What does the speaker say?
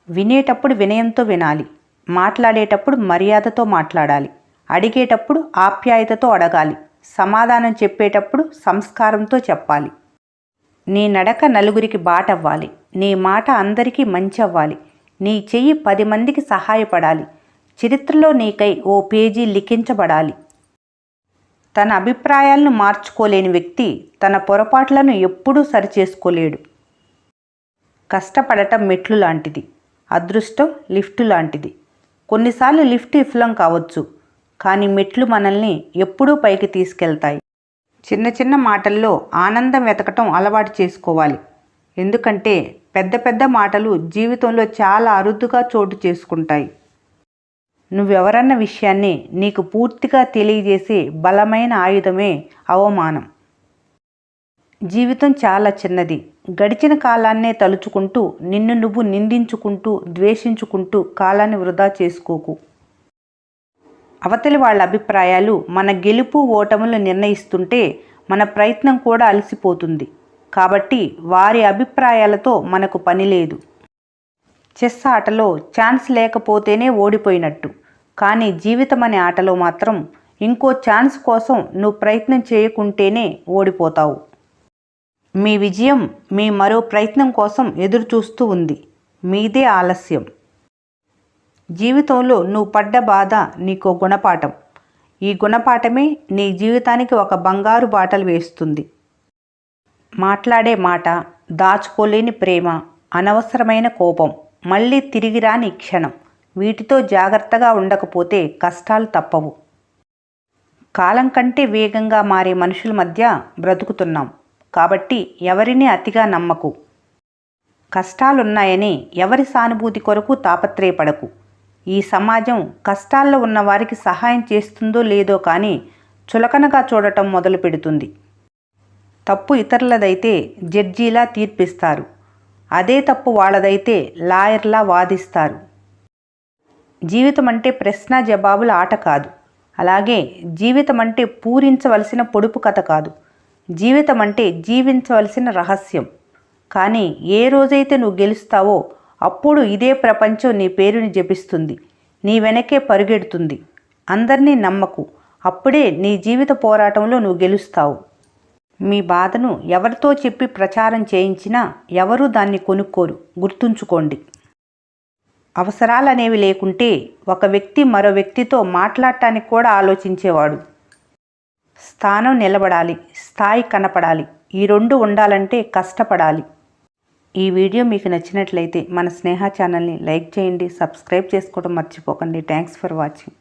వినేటప్పుడు వినయంతో వినాలి, మాట్లాడేటప్పుడు మర్యాదతో మాట్లాడాలి, అడిగేటప్పుడు ఆప్యాయతతో అడగాలి, సమాధానం చెప్పేటప్పుడు సంస్కారంతో చెప్పాలి. నీ నడక నలుగురికి బాటవ్వాలి, నీ మాట అందరికీ మంచి అవ్వాలి, నీ చెయ్యి 10 మందికి సహాయపడాలి, చరిత్రలో నీకై ఓ పేజీ లిఖించబడాలి. తన అభిప్రాయాలను మార్చుకోలేని వ్యక్తి తన పొరపాట్లను ఎప్పుడూ సరిచేసుకోలేడు. కష్టపడటం మెట్లు లాంటిది, అదృష్టం లిఫ్టు లాంటిది. కొన్నిసార్లు లిఫ్ట్ విఫలం కావచ్చు, కానీ మెట్లు మనల్ని ఎప్పుడూ పైకి తీసుకెళ్తాయి. చిన్న చిన్న మాటల్లో ఆనందం వెతకటం అలవాటు చేసుకోవాలి. ఎందుకంటే పెద్ద పెద్ద మాటలు జీవితంలో చాలా అరుదుగా చోటు చేసుకుంటాయి. నువ్వెవరన్న విషయాన్ని నీకు పూర్తిగా తెలియజేసే బలమైన ఆయుధమే అవమానం. జీవితం చాలా చిన్నది. గడిచిన కాలాన్నే తలుచుకుంటూ నిన్ను నువ్వు నిందించుకుంటూ ద్వేషించుకుంటూ కాలాన్ని వృధా చేసుకోకు. అవతలి వాళ్ళ అభిప్రాయాలు మన గెలుపు ఓటములు నిర్ణయిస్తుంటే మన ప్రయత్నం కూడా అలసిపోతుంది. కాబట్టి వారి అభిప్రాయాలతో మనకు పని లేదు. చెస్ ఆటలో ఛాన్స్ లేకపోతేనే ఓడిపోయినట్టు, కానీ జీవితం అనే ఆటలో మాత్రం ఇంకో ఛాన్స్ కోసం నువ్వు ప్రయత్నం చేయకుంటేనే ఓడిపోతావు. మీ విజయం మీ మరో ప్రయత్నం కోసం ఎదురు చూస్తూ ఉంది. మీదే ఆలస్యం. జీవితంలో నువ్వు పడ్డ బాధ నీకో గుణపాఠం. ఈ గుణపాఠమే నీ జీవితానికి ఒక బంగారు బాటలు వేస్తుంది. మాట్లాడే మాట, దాచుకోలేని ప్రేమ, అనవసరమైన కోపం, మళ్ళీ తిరిగి రాని క్షణం, వీటితో జాగ్రత్తగా ఉండకపోతే కష్టాలు తప్పవు. కాలం కంటే వేగంగా మారే మనుషుల మధ్య బ్రతుకుతున్నాం. కాబట్టి ఎవరిని అతిగా నమ్మకు. కష్టాలున్నాయని ఎవరి సానుభూతి కొరకు తాపత్రయపడకు. ఈ సమాజం కష్టాల్లో ఉన్నవారికి సహాయం చేస్తుందో లేదో కానీ చులకనగా చూడటం మొదలు పెడుతుంది. తప్పు ఇతరులదైతే జడ్జీలా తీర్పిస్తారు. అదే తప్పు వాళ్ళదైతే లాయర్లా వాదిస్తారు. జీవితం అంటే ప్రశ్న జవాబుల ఆట కాదు. అలాగే జీవితం అంటే పూరించవలసిన పొడుపు కథ కాదు. జీవితం అంటే జీవించవలసిన రహస్యం. కానీ ఏ రోజైతే నువ్వు గెలుస్తావో అప్పుడు ఇదే ప్రపంచం నీ పేరుని జపిస్తుంది, నీ వెనకే పరుగెడుతుంది. అందరినీ నమ్మకు. అప్పుడే నీ జీవిత పోరాటంలో నువ్వు గెలుస్తావు. మీ బాధను ఎవరితో చెప్పి ప్రచారం చేయించినా ఎవరూ దాన్ని కొనుక్కోరు. గుర్తుంచుకోండి. అవసరాలనేవి లేకుంటే ఒక వ్యక్తి మరో వ్యక్తితో మాట్లాడటానికి కూడా ఆలోచించేవాడు. స్థానం నిలబడాలి, స్థాయి కనపడాలి. ఈ రెండు ఉండాలంటే కష్టపడాలి. ఈ వీడియో మీకు నచ్చినట్లయితే మన స్నేహ ఛానల్ని లైక్ చేయండి, సబ్స్క్రైబ్ చేసుకోవడం మర్చిపోకండి. Thanks for watching.